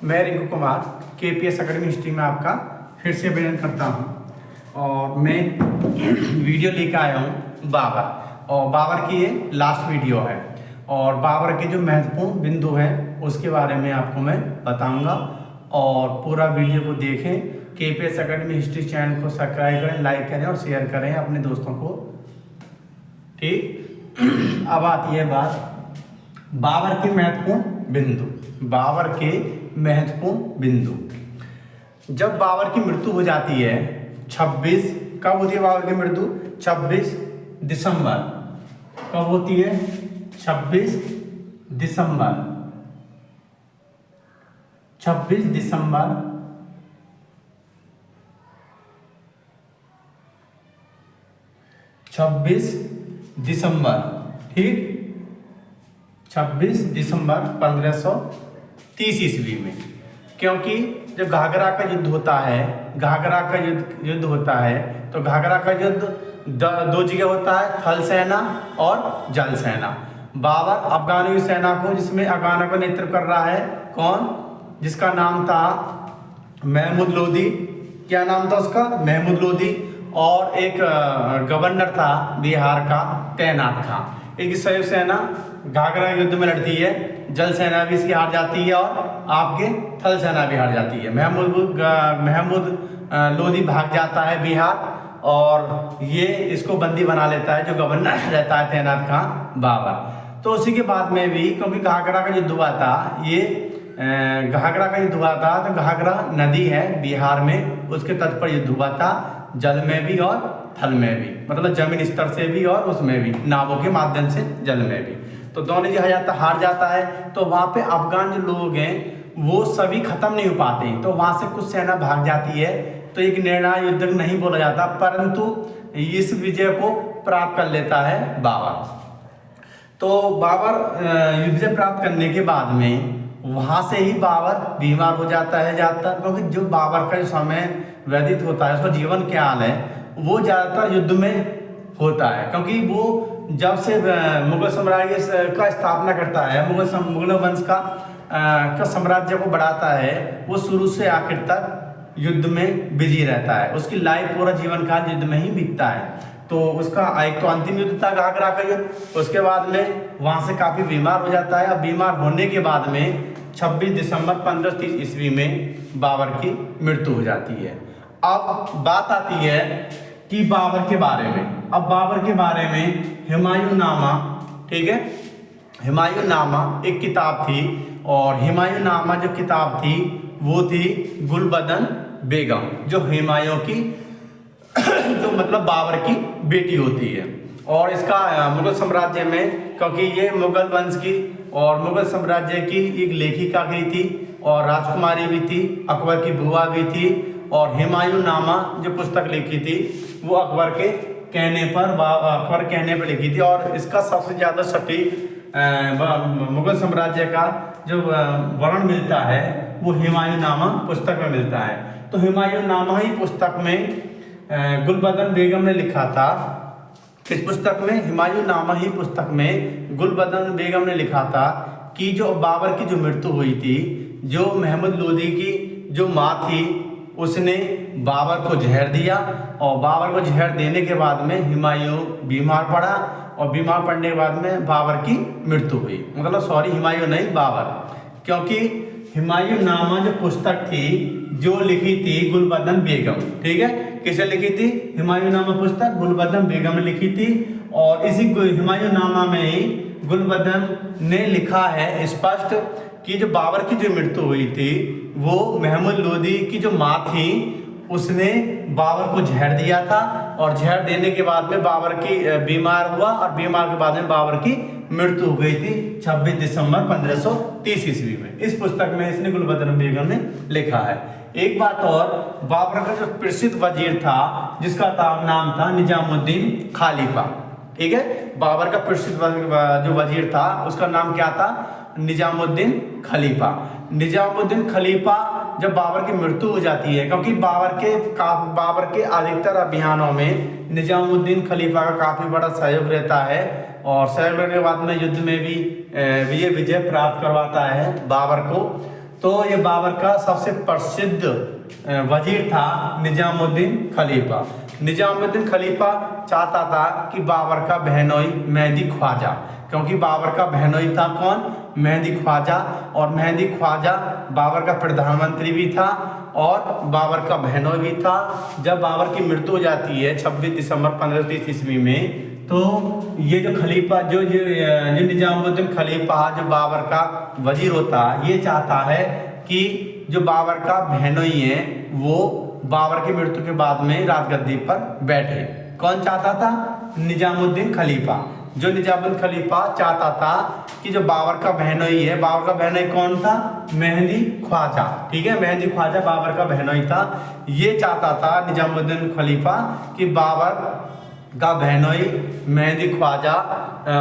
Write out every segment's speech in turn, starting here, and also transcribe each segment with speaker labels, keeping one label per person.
Speaker 1: मैं Rinku Kumar KPS academy history में आपका फिर से अभिनंदन करता हूं। और मैं वीडियो लेकर आया हूं बाबर, और बाबर की ये लास्ट वीडियो है। और बाबर के जो महत्वपूर्ण बिंदु हैं उसके बारे में आपको मैं बताऊंगा। और पूरा वीडियो को देखें। KPS अकेडमी हिस्ट्री चैनल को सब्सक्राइब करें, लाइक करें और शेयर करें अपने दोस्तों को। ठीक, अब आती है बात बाबर के महत्वपूर्ण बिंदु। बाबर के महत्वपूर्ण बिंदु, जब बाबर की मृत्यु हो जाती है 26, कब होती है बाबर की मृत्यु? 26 दिसंबर। कब होती है? 26 दिसंबर। 26 दिसंबर 26 दिसंबर, ठीक, 26 दिसंबर 1530 ईस्वी में। क्योंकि जब घाघरा का युद्ध होता है, घाघरा का युद्ध होता है, तो घाघरा का युद्ध दो जगह होता है, थल सेना और जल सेना। बाबर अफगानों की सेना को, जिसमें अफगानों का नेतृत्व कर रहा है कौन? जिसका नाम था महमूद लोदी। क्या नाम था उसका? महमूद लोदी। और एक गवर्नर था बिहार का, तैनात खां। एक संयुक्त सेना घाघरा युद्ध में लड़ती है, जल सेना भी इसकी हार जाती है और आपके थल सेना भी हार जाती है। महमूद लोदी भाग जाता है बिहार, और ये इसको बंदी बना लेता है जो गवर्नर रहता है तैनात खां, बाबर। तो उसी के बाद में भी, क्योंकि घाघरा का युद्ध हुआ था, ये घाघरा का युद्ध हुआ था, तो घाघरा नदी है बिहार में, उसके तट पर युद्ध हुआ था, जल में भी और थल में भी, मतलब जमीन स्तर से भी और उसमें भी, नावों के माध्यम से जल में भी। तो दोनों जगह हार जाता है। तो वहाँ पे अफगान जो लोग हैं वो सभी खत्म नहीं हो पाते हैं, तो वहाँ से कुछ सेना भाग जाती है। तो एक निर्णायक युद्ध नहीं बोला जाता, परंतु इस विजय को प्राप्त कर लेता है बाबर। तो बाबर युद्ध से प्राप्त करने के बाद में वहाँ से ही बाबर बीमार हो जाता है ज़्यादातर, क्योंकि जो बाबर का जो समय व्यतीत होता है, उसका जीवन काल है, वो ज़्यादातर युद्ध में होता है। क्योंकि वो जब से मुगल साम्राज्य का स्थापना करता है, मुगल वंश का साम्राज्य को बढ़ाता है, वो शुरू से आखिर तक युद्ध में बिजी रहता है। उसकी लाइफ पूरा जीवन काल युद्ध में ही बीतता है। तो उसका एक तो अंतिम युद्ध था घाघरा का युद्ध, उसके बाद में वहाँ से काफ़ी बीमार हो जाता है। अब बीमार होने के बाद में 26 दिसंबर 1530 ईस्वी में बाबर की मृत्यु हो जाती है। अब बात आती है कि बाबर के बारे में। अब बाबर के बारे में हुमायूंनामा, ठीक है, हुमायूंनामा एक किताब थी, और हुमायूंनामा जो किताब थी वो थी गुलबदन बेगम, जो हुमायूं की जो मतलब बाबर की बेटी होती है। और इसका मुगल साम्राज्य में, क्योंकि ये मुगल वंश की और मुगल साम्राज्य की एक लेखिका भी थी और राजकुमारी भी थी, अकबर की बुआ भी थी। और हुमायूंनामा जो पुस्तक लिखी थी वो अकबर के कहने पर लिखी थी। और इसका सबसे ज़्यादा सटीक मुगल साम्राज्य का जो वर्णन मिलता है वो हुमायूंनामा पुस्तक में मिलता है। तो हुमायूंनामा ही पुस्तक में गुलबदन बेगम ने लिखा था। इस पुस्तक में, हुमायूंनामा ही पुस्तक में गुलबदन बेगम ने लिखा था कि जो बाबर की जो मृत्यु हुई थी, जो महमूद लोदी की जो माँ थी, उसने बाबर को जहर दिया, और बाबर को जहर देने के बाद में हुमायूं बीमार पड़ा, और बीमार पड़ने के बाद में बाबर की मृत्यु हुई। मतलब सॉरी, हुमायूं नहीं, बाबर। क्योंकि हुमायूंनामा जो पुस्तक थी जो लिखी थी गुलबदन बेगम, ठीक है, किसे लिखी थी? हुमायूंनामा पुस्तक गुलबदन बेगम ने लिखी थी। और इसी हुमायूंनामा में ही गुलबदन ने लिखा है स्पष्ट कि जो बाबर की जो मृत्यु हुई थी वो महमूद लोदी की जो माँ थी, उसने बाबर को जहर दिया था, और जहर देने के बाद में बाबर की बीमार हुआ, और बीमार के बाद में बाबर की मृत्यु हो गई थी 26 दिसंबर 1530 ईस्वी में। इस पुस्तक में इसने गुलबदन बेगम ने लिखा है। एक बात और, बाबर का जो प्रसिद्ध वजीर था जिसका नाम था निजामुद्दीन खलीफा, ठीक है, बाबर का प्रसिद्ध जो वजीर था उसका नाम क्या था? निजामुद्दीन खलीफा। निजामुद्दीन खलीफा जब बाबर की मृत्यु हो जाती है, क्योंकि बाबर के अधिकतर अभियानों में निजामुद्दीन खलीफा का काफ़ी बड़ा सहयोग रहता है, और सहयोग के बाद में युद्ध में भी ये विजय प्राप्त करवाता है बाबर को। तो ये बाबर का सबसे प्रसिद्ध वजीर था निजामुद्दीन खलीफा। निजामुद्दीन खलीफा चाहता था कि बाबर का बहनोई मेहंदी ख्वाजा, क्योंकि बाबर का बहनोई था कौन, मेहंदी ख्वाजा, और मेहंदी ख्वाजा बाबर का प्रधानमंत्री भी था और बाबर का बहनोई भी था। जब बाबर की मृत्यु हो जाती है 26 दिसंबर 1530 ईस्वी में, तो ये जो खलीफा जो निजामुद्दीन खलीफा जो बाबर का वजीर होता है, ये चाहता है कि जो बाबर का बहनोई है वो बाबर की मृत्यु के बाद में राजगद्दी पर बैठे। कौन चाहता था, निजामुद्दीन खलीफा। जो निजामुद्दीन खलीफा चाहता था कि जो बाबर का बहनोई है, बाबर का बहनोई कौन था, मेहंदी ख्वाजा, ठीक है, मेहंदी ख्वाजा बाबर का बहनोई था। ये चाहता था निजामुद्दीन खलीफा कि बाबर का बहनोई मेहंदी ख्वाजा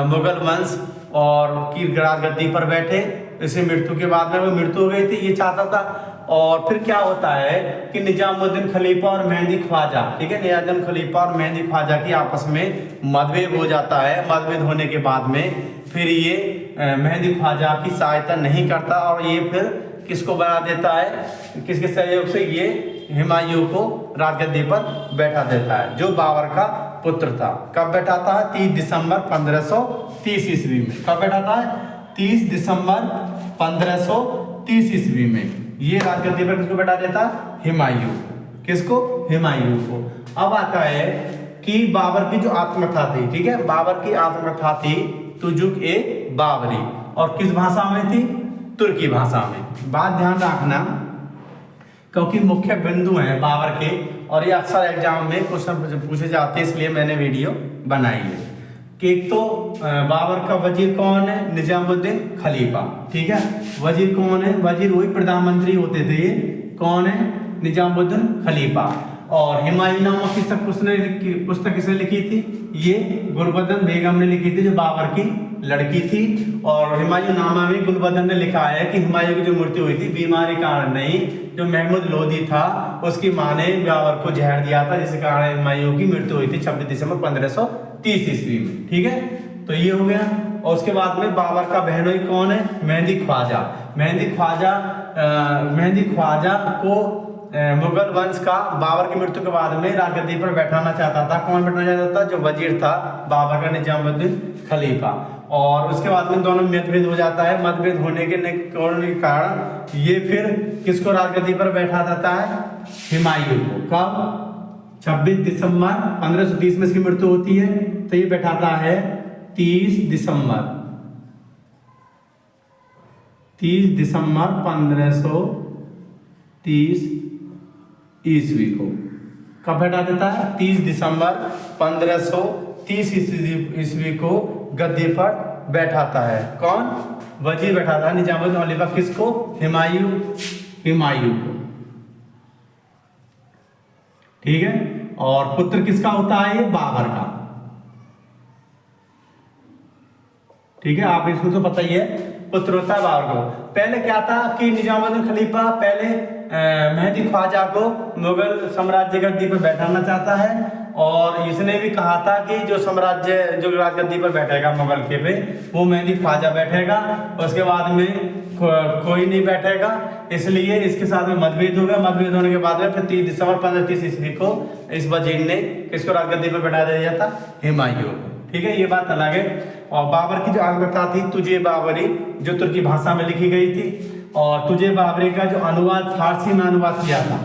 Speaker 1: मुगल वंश और की राजगद्दी पर बैठे। इसे मृत्यु के बाद में वो मृत्यु हो गई थी, ये चाहता था। और फिर क्या होता है कि निजामुद्दीन खलीफा और मेहंदी ख्वाजा, ठीक है, निजामुद्दीन खलीफा और मेहंदी ख्वाजा की आपस में मतभेद हो जाता है। मतभेद होने के बाद में फिर ये मेहंदी ख्वाजा की सहायता नहीं करता और ये फिर किसको बना देता है, किसके सहयोग से, ये हुमायूं को राजगद्दी पर बैठा देता है, जो बाबर का पुत्र था। कब बैठाता है, 30 दिसंबर 1530 ईस्वी में। कब बैठाता है, 30 दिसंबर 1530 ईस्वी में ये राजगद्दी पर किसको बैठा देता, हुमायूं। किसको, हुमायूं को। अब आता है कि बाबर की जो आत्मकथा थी, ठीक है, बाबर की आत्मकथा थी तुजुक ए बाबरी, और किस भाषा में थी, तुर्की भाषा में। बात ध्यान रखना, क्योंकि मुख्य बिंदु हैं बाबर के और ये अक्सर एग्जाम में क्वेश्चन पूछे जाते हैं, इसलिए मैंने वीडियो बनाई है। कि एक तो बाबर का वजीर कौन है, निजामुद्दीन खलीफा, ठीक है। वजीर कौन है, वजीर वही प्रधानमंत्री होते थे, कौन है, निजामुद्दीन खलीफा। और हुमायूं नामक पुस्तक किसने लिखी थी, ये गुलबदन बेगम ने लिखी थी, जो बाबर की लड़की थी। और हुमायूं नामा में गुलबदन ने लिखा है कि हुमायूं की जो मृत्यु हुई थी बीमारी कारण नहीं, जो महमूद लोदी था उसकी मां ने बाबर को जहर दिया था, जिसके कारण हुमायूं की मृत्यु हुई थी 26 दिसंबर 1530 ईस्वी में, ठीक है। तो ये हो गया। और उसके बाद में बाबर का बहनोई कौन है, मेहंदी ख्वाजा। मेहंदी ख्वाजा को मुगल वंश का बाबर की मृत्यु के बाद में राजगद्दी पर बैठाना चाहता था। कौन बैठाना चाहता था, जो वजीर था बाबर का, निजामुद्दीन खलीफा। और उसके बाद में दोनों मतभेद हो जाता है। मतभेद होने के कारण ये फिर किसको राजगद्दी पर बैठा देता है, हुमायूं को। कब, 26 दिसंबर 1530 में इसकी मृत्यु होती है, तो ये बैठाता है 30 दिसंबर 1530 ईस्वी को। कब बैठा देता है, 30 दिसंबर 1530 ईस्वी को गद्दी पर बैठाता है। कौन, वजीर बैठाता है निजामुद्दीन खलीफा। किसको, हुमायूं को, ठीक है। और पुत्र किसका होता है, ये बाबर का, ठीक है। आप इसको तो पता ही है, पुत्र होता है बाबर को। पहले क्या था कि निजामुद्दीन खलीफा पहले मेहंदी ख्वाजा को मुगल साम्राज्य गद्दी पर बैठाना चाहता है, और इसने भी कहा था कि जो राजगद्दी पर बैठेगा मुगल के पे, वो मेहंदी ख्वाजा बैठेगा, उसके बाद में कोई नहीं बैठेगा। इसलिए इसके साथ में मतभेद होगा। मतभेद होने के बाद में फिर 30 दिसंबर 1530 ईस्वी को इस वजीर ने किसको राजगद्दी पर बैठा दिया था, हुमायूं को, ठीक है। ये बात अलग है। और बाबर की जो आत्मकथा थी तुझे बाबरी, जो तुर्की भाषा में लिखी गई थी, और तुझे बाबरी का जो अनुवाद फारसी में अनुवाद किया था,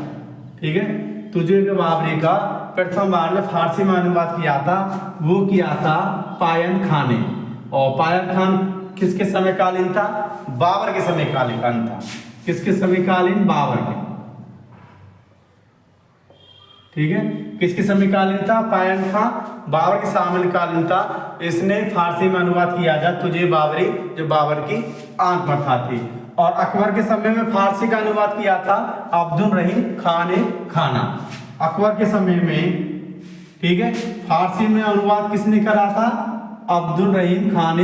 Speaker 1: ठीक है, तुझे बाबरी का प्रथम बार में फारसी में अनुवाद किया था, वो किया था पायन खान ने। और पायन खान किसके समकालीन था, बाबर के समकालीन था। किसके समकालीन, बाबर के, ठीक है। किसके समकालीन था, पायन खान बाबर के समकालीन था। इसने फारसी में अनुवाद किया था तुझे बाबरी, जो बाबर की आत्मकथा थी। और अकबर के समय में फारसी का अनुवाद किया था अब्दुल रहीम खान खाना। अकबर के समय में, ठीक है, फारसी में अनुवाद किसने करा था, अब्दुल रहीम खान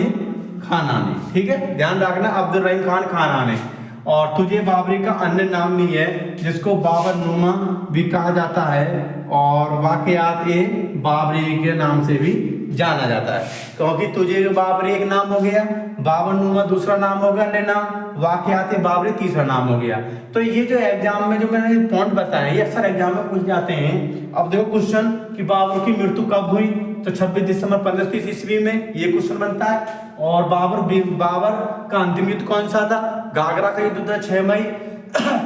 Speaker 1: खाना ने, ठीक है, ध्यान रखना, अब्दुल रहीम खान खाना ने। और तुझे बाबरी का अन्य नाम भी है, जिसको बाबर नुमा भी कहा जाता है, और वाकयात ए बाबरी के नाम से भी जाना जाता है, क्योंकि तुझे बाबरी एक नाम हो गया, बाबरनुमा दूसरा नाम हो गया, अन्य नाम वाकयात बाबरी तीसरा नाम हो गया। तो ये जो एग्जाम में जो मैंने पॉइंट बताए ये अक्सर एग्जाम में पूछ जाते हैं। अब देखो क्वेश्चन कि बाबर की मृत्यु कब हुई, तो 26 दिसंबर 1530 ईस्वी में ये क्वेश्चन बनता है। और बाबर का अंतिम युद्ध कौन सा था, घाघरा का युद्ध था 6 मई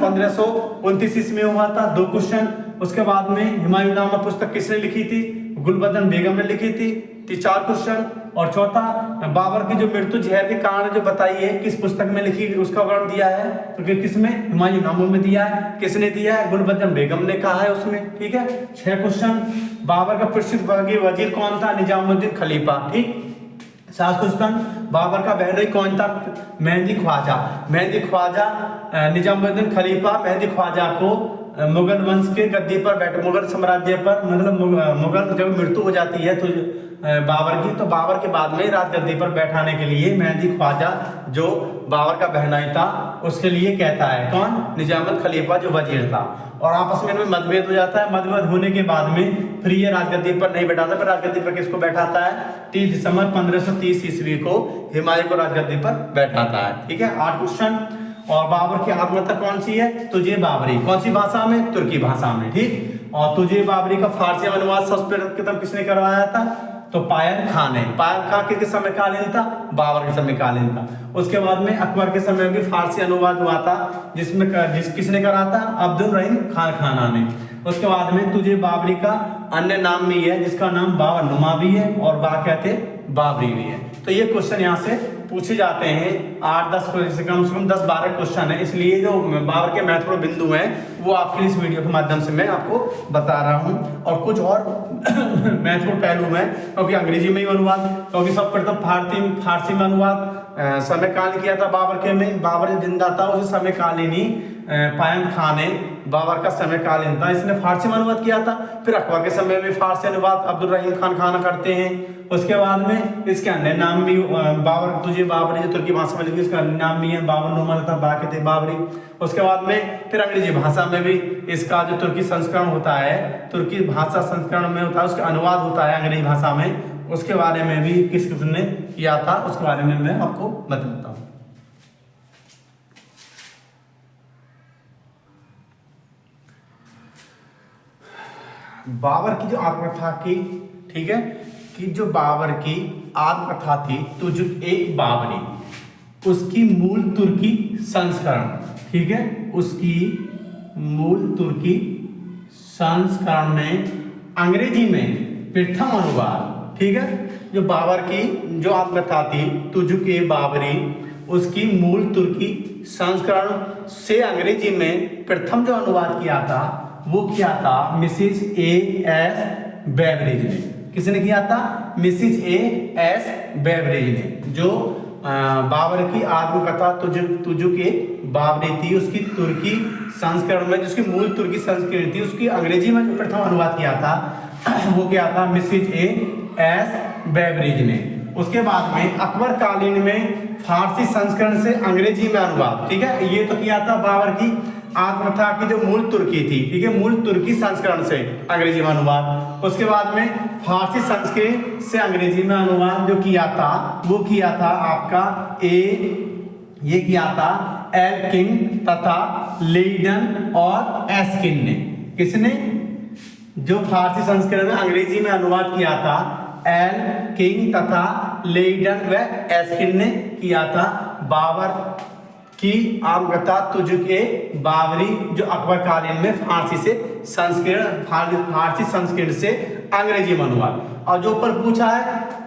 Speaker 1: 1529 ईस्वी में हुआ था। 2 क्वेश्चन। उसके बाद में हुमायूं नामक पुस्तक किसने लिखी थी, गुलबदन बेगम ने लिखी थी। 4 क्वेश्चन। और चौथा, बाबर की जो मृत्यु जहर के कारण जो बताई है किस पुस्तक में लिखी, उसका वर्णन दिया है, तो किसमें, हुमायूं नामा में दिया है। किसने दिया है, गुलबदन बेगम ने कहा है उसमें। ठीक है। 6 क्वेश्चन। बाबर का प्रसिद्ध वजीर कौन था, निजामुद्दीन खलीफा। ठीक। 7 क्वेश्चन। बाबर का बहनोई कौन था, मेहंदी ख्वाजा। मेहंदी ख्वाजा निजामुद्दीन खलीफा मेहंदी ख्वाजा को मुगल वंश के गद्दी पर बैठ, मुगल साम्राज्य पर, मतलब मुगल जब मृत्यु हो जाती है तो बाबर की, तो बाबर के बाद में राजगद्दी पर बैठाने के लिए मेहंदी ख्वाजा जो बाबर का बहनोई था उसके लिए कहता है, कौन, निजामुद्दीन खलीफा जो वजीर था। और आपस में इनमें मतभेद हो जाता है। मतभेद होने के बाद में फिर ये राजगद्दी पर नहीं बैठाता, फिर राजगद्दी पर किसको बैठाता है, 30 दिसंबर 1530 ईस्वी को हुमायूं को राजगद्दी पर बैठाता है। ठीक है। 8 क्वेश्चन। और बाबर की आत्मकथा कौन सी है, तुझे बाबरी, कौन सी भाषा में, तुर्की भाषा में। ठीक। और तुझे बाबरी का फारसी में अनुवाद सर्वप्रथम किसने करवाया था, तो पायन खान ने। पायन खान किसके समय कालीन था, बाबर के समय कालीन था। उसके बाद में अकबर के समय में भी फारसी अनुवाद हुआ था, किसने करा था, अब्दुल रहीम खान खाना ने। उसके बाद में तुझे बाबरी का अन्य नाम भी है जिसका नाम बाबरनुमा भी है और वाकयात बाबरी भी है। तो ये क्वेश्चन यहाँ से पूछे जाते हैं। 8-10 से कम 10-12 क्वेश्चन है, इसलिए जो बाबर के महत्वपूर्ण बिंदु हैं वो आपके इस वीडियो के माध्यम से मैं आपको बता रहा हूँ। और कुछ और महत्वपूर्ण पहलू हैं, क्योंकि अंग्रेजी में ही अनुवाद, क्योंकि सर्वप्रथम फारसी में अनुवाद समयकालीन किया था बाबर के में, बाबर जब जिंदा था उसी समयकालीन ही पायन खान ने, बाबर का समयकालीन था, इसने फारसी में अनुवाद किया था। फिर अकबर के समय में फारसी अनुवाद अब्दुल रहीम खान खाना करते हैं। उसके बाद में इसके अन्य नाम भी बाबर तुझे बाबरी जो तुर्की भाषा में लिखी उसका नाम भी है बाबरनुमा तथा वाकयात बाबरी। उसके बाद में फिर अंग्रेजी भाषा में भी इसका जो तुर्की संस्करण होता है, तुर्की भाषा संस्करण में होता है, उसका अनुवाद होता है अंग्रेजी भाषा में, उसके बारे में भी किसने किया था उसके बारे में मैं आपको बताता हूँ। बाबर की जो आत्मकथा की, ठीक है, कि जो बाबर की आत्मकथा थी तुझ-ए-बाबरी, उसकी मूल तुर्की संस्करण, ठीक है, उसकी मूल तुर्की संस्करण में अंग्रेजी में प्रथम अनुवाद, ठीक है, जो बाबर की जो आत्मकथा थी तुझ-ए-बाबरी, उसकी मूल तुर्की संस्करण से अंग्रेजी में प्रथम जो अनुवाद किया था वो किया था मिसिज ए.एस. बेवरेज ने। किसने किया था, मिसिज ए.एस. बेवरेज ने, जो बाबर की आत्मकथा तुझ-ए-बाबरी थी उसकी तुर्की संस्करण में, जिसकी मूल तुर्की संस्करण थी उसकी अंग्रेजी में जो प्रथम अनुवाद किया था वो क्या था, मिसिज ए.एस. बेवरेज ने। उसके बाद में अकबर कालीन में फारसी संस्करण से अंग्रेजी में अनुवाद, ठीक है, ये तो किया था बाबर की आत्मकथा की जो मूल तुर्की थी, ठीक है, मूल तुर्की संस्करण से अंग्रेजी में अनुवाद। उसके बाद में फारसी संस्कृत से अंग्रेजी में अनुवाद जो किया था वो किया था आपका ये किया था एल किंग तथा लेडन और एस्किन ने। किसने, जो फारसी संस्करण में अंग्रेजी में अनुवाद किया था एल किंग तथा लेडन व एस्किन ने किया था बाबर की आत्मकथा तुझ-ए-बाबरी, जो अकबर कालीन में फारसी संस्कृत से अंग्रेजी में अनुवाद। और जो ऊपर पूछा है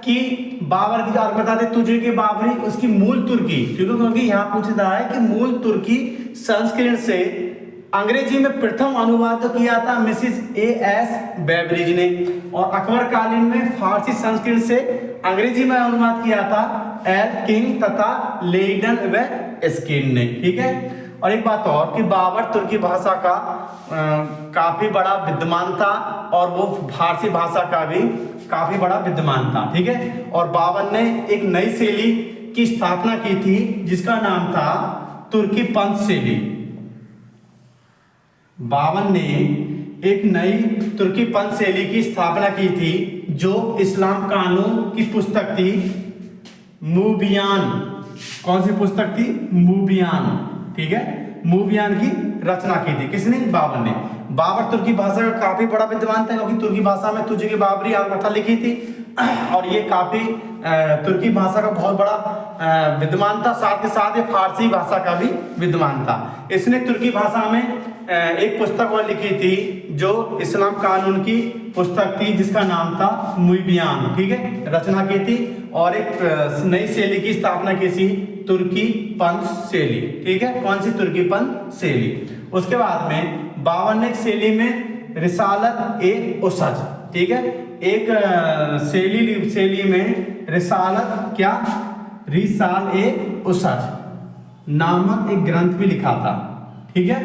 Speaker 1: कि बाबर की जो आत्मकथा थी तुझ-ए-बाबरी उसकी मूल तुर्की, क्योंकि यहाँ पूछता है कि मूल तुर्की संस्कृत से अंग्रेजी में प्रथम अनुवाद किया था मिसिज ए.एस. बेवरेज ने, और अकबर कालीन में फारसी संस्कृत से अंग्रेजी में अनुवाद किया था एल किंग तथा लेडन व एस्किन ने, ठीक है। और एक बात और कि बाबर तुर्की भाषा का काफी बड़ा विद्वान था और वो फारसी भाषा का भी काफी बड़ा विद्वान था, ठीक है। और बाबर ने एक नई शैली की स्थापना की थी जिसका नाम था तुर्की पंथ शैली। बाबर ने एक नई तुर्की पंथ शैली की स्थापना की थी जो इस्लाम कानून की पुस्तक थी मूबियान। कौन सी पुस्तक थी? मूबियान। ठीक है, मूबियान की रचना की थी किसने? बाबर ने। बाबर तुर्की भाषा का काफी बड़ा विद्वान था, क्योंकि तुर्की भाषा में तुझे की बाबरी आत्मकथा लिखी थी और ये काफी तुर्की भाषा का बहुत बड़ा विद्वान था। साथ के साथ ये फारसी भाषा का भी विद्वान था। इसने तुर्की भाषा में एक पुस्तक और लिखी थी जो इस्लाम कानून की पुस्तक थी, जिसका नाम था मूबियान। ठीक है, रचना की थी और एक नई शैली की स्थापना की थी, तुर्की पंथ शैली। ठीक है, कौन सी? तुर्की पंथ शैली। उसके बाद में बाबर ने एक शैली में रिसालत ए उसज, ठीक है, एक शैली में रिसालत क्या? रिसाल ए उसज नामक एक ग्रंथ भी लिखा था। ठीक है,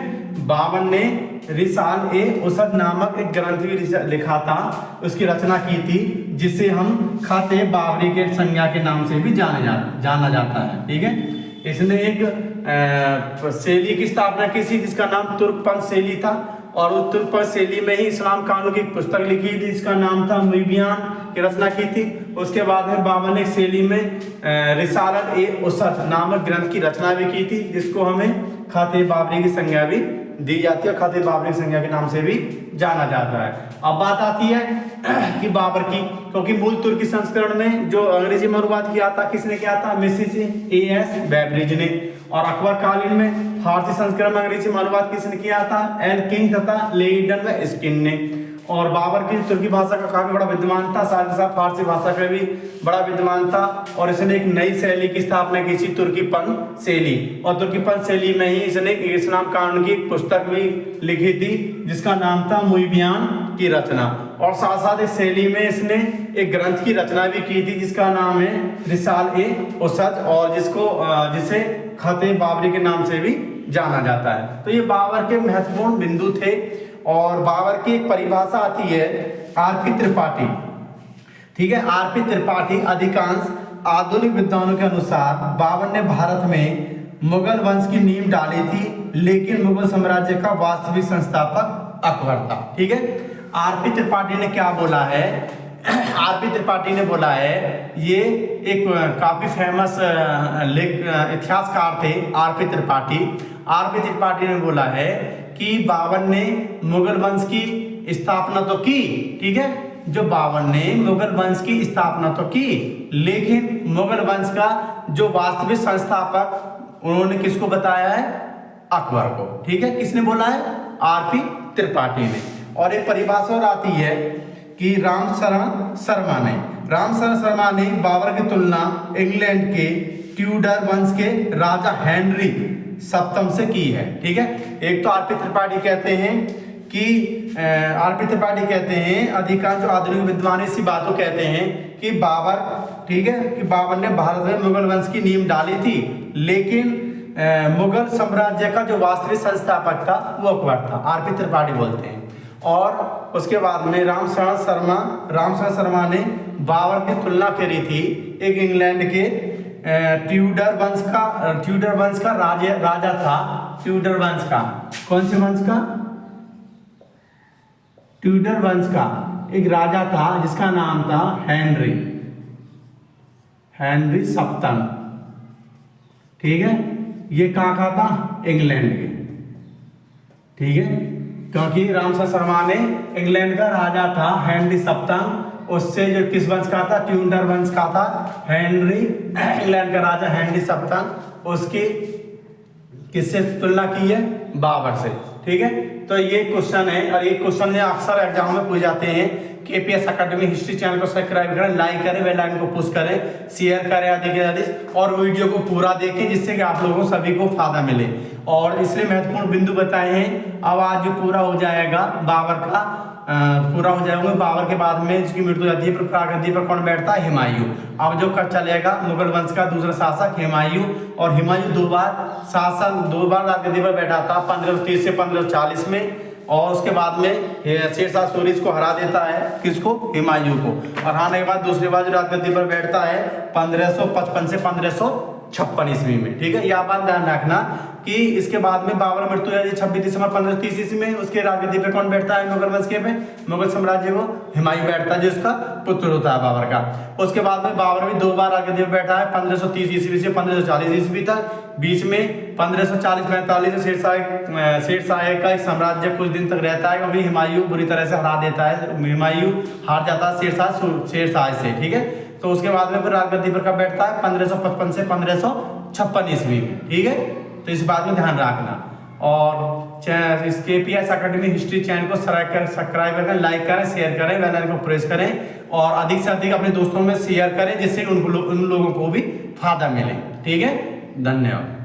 Speaker 1: बाबर ने रिसाल ए उसद नामक एक ग्रंथ भी लिखा था, उसकी रचना की थी, जिसे हम खत-ए बाबरी के संज्ञा के नाम से भी जाना जाता है। ठीक है, इसने एक शैली की स्थापना की थी जिसका नाम तुर्कपंथ शैली था, और उस तुर्कपंथ शैली में ही इस्लाम कानून की एक पुस्तक लिखी थी जिसका नाम था मूबियान की रचना की थी। उसके बाद में बाबर ने शैली में रिसालत ए उसद नामक ग्रंथ की रचना भी की थी, जिसको हमें खत-ए बाबरी की संज्ञा भी दी जाती है, खत-ए बाबरी की संज्ञा के नाम से भी जाना जाता है। अब बात आती है कि बाबर की, क्योंकि मूल तुर्की संस्करण में जो अंग्रेजी में अनुवाद किया था किसने किया था? Mrs AS. बेबरिज ने। और अकबर कालीन में फारसी संस्करण में अंग्रेजी में अनुवाद किसने किया था? एल किंग तथा लेइडन व स्किन ने। और बाबर की तुर्की भाषा का काफी बड़ा विद्वान था, साथ ही साथ फारसी भाषा का भी बड़ा विद्वान था, और इसने एक नई शैली की स्थापना की थी, तुर्की पंथ शैली। और तुर्की पंथ शैली में ही इसने इस्लाम कानून की एक पुस्तक भी लिखी थी जिसका नाम था मूबियान की रचना। और साथ साथ इस शैली में इसने एक ग्रंथ की रचना भी की थी जिसका नाम है रिसाल ए उसद, और जिसे खत-ए बाबरी के नाम से भी जाना जाता है। तो ये बाबर के महत्वपूर्ण बिंदु थे। और बाबर की एक परिभाषा आती है आर.पी. त्रिपाठी। ठीक है, आर.पी. त्रिपाठी अधिकांश आधुनिक विद्वानों के अनुसार बाबर ने भारत में मुगल वंश की नींव डाली थी, लेकिन मुगल साम्राज्य का वास्तविक संस्थापक अकबर था। ठीक है, आर.पी. त्रिपाठी ने क्या बोला है? आर.पी. त्रिपाठी ने बोला है, ये एक काफी फेमस इतिहासकार थे आर.पी. त्रिपाठी। आर.पी. त्रिपाठी ने बोला है कि बाबर ने मुगल वंश की स्थापना तो की, ठीक है, जो बाबर ने मुगल वंश की स्थापना तो की, लेकिन मुगल वंश का जो वास्तविक संस्थापक उन्होंने किसको बताया है? अकबर को। ठीक है, किसने बोला है? आर.पी. त्रिपाठी ने। और एक परिभाषा और आती है कि रामशरण शर्मा ने बाबर की तुलना इंग्लैंड के ट्यूडर वंश के राजा हेनरी सप्तम से की है। ठीक है, एक तो आर.पी. त्रिपाठी कहते हैं अधिकांश जो आधुनिक विद्वान इसी बात को कहते हैं कि बाबर, ठीक है, कि बाबर ने भारत में मुगल वंश की नींव डाली थी, लेकिन मुगल साम्राज्य का जो वास्तविक संस्थापक था वो अकबर था, आर.पी. त्रिपाठी बोलते हैं। और उसके बाद में रामशरण शर्मा ने बाबर की तुलना करी थी एक इंग्लैंड के ट्यूडर वंश का राजा था। ट्यूडर वंश का, कौन से वंश का? ट्यूडर वंश का एक राजा था जिसका नाम था हेनरी सप्तम। ठीक है, ये कहाँ का था? इंग्लैंड के। ठीक है, क्योंकि रामशरण शर्मा ने इंग्लैंड का राजा था हेनरी सप्तम, उससे जो किस वंश का था? ट्यूडर वंश का था हेनरी, इंग्लैंड का राजा हेनरी सप्तम, उसकी किससे तुलना की है? बाबर से। ठीक है, तो ये क्वेश्चन है, और ये क्वेश्चन अक्सर एग्जाम में पूछ जाते हैं। केपीएस एकेडमी हिस्ट्री चैनल को सब्सक्राइब करें, लाइक करें, बेल आइकन को पुश करें, शेयर करें अधिक से अधिक, और वीडियो को पूरा देखें जिससे कि आप लोगों सभी को फायदा मिले। और इसलिए महत्वपूर्ण बिंदु बताए हैं। अब आज जो पूरा हो जाएगा बाबर का, पूरा हो जाएगा बाबर के बाद में जिसकी मृत्यु हो जाती है, फिर गद्दी पर कौन बैठता है? हुमायूं। अब जो कर चलेगा मुगल वंश का दूसरा शासक हुमायूं, और हुमायूं दो बार गद्दी पर बैठा था, 1530 से 1540 में। और उसके बाद में शेरशाह सूरी को हरा देता है, किसको? हुमायूं को। और हराने के बाद दूसरी बार जो राजगद्दी पर बैठता है 1555 से 1560 1556 ईस्वी में। ठीक है, यह बात ध्यान रखना कि इसके बाद में बाबर मृत्यु है 26 दिसंबर 1530 ईस्वी में। उसके राजगद्दी पे कौन बैठता है मुगल वंश के पे, मुगल साम्राज्य को हुमायूं बैठता है, जो इसका पुत्र होता है बाबर का। उसके बाद में बाबर भी 2 बार राजगद्दी पे बैठा है, 1530 ईस्वी से 1540 ईस्वी तक। बीच में 1540-45 में शेरशाह का एक साम्राज्य कुछ दिन तक रहता है, क्योंकि हुमायूं बुरी तरह से हरा देता है, हुमायूं हार जाता है शेरशाह से। ठीक है, तो उसके बाद में फिर राजगद्दी पर कब बैठता है 1555 से 1556 ईस्वी में। ठीक है, तो इस बात में ध्यान रखना। और इस KPS अकेडमी हिस्ट्री चैनल को सब्सक्राइब करें, लाइक करें, शेयर करें, बेल आइकन को प्रेस करें और अधिक से अधिक अपने दोस्तों में शेयर करें, जिससे उन लोगों को भी फायदा मिले। ठीक है, धन्यवाद।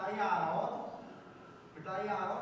Speaker 1: पिटाई आ रहा हो, पिटाई आ रहा हो,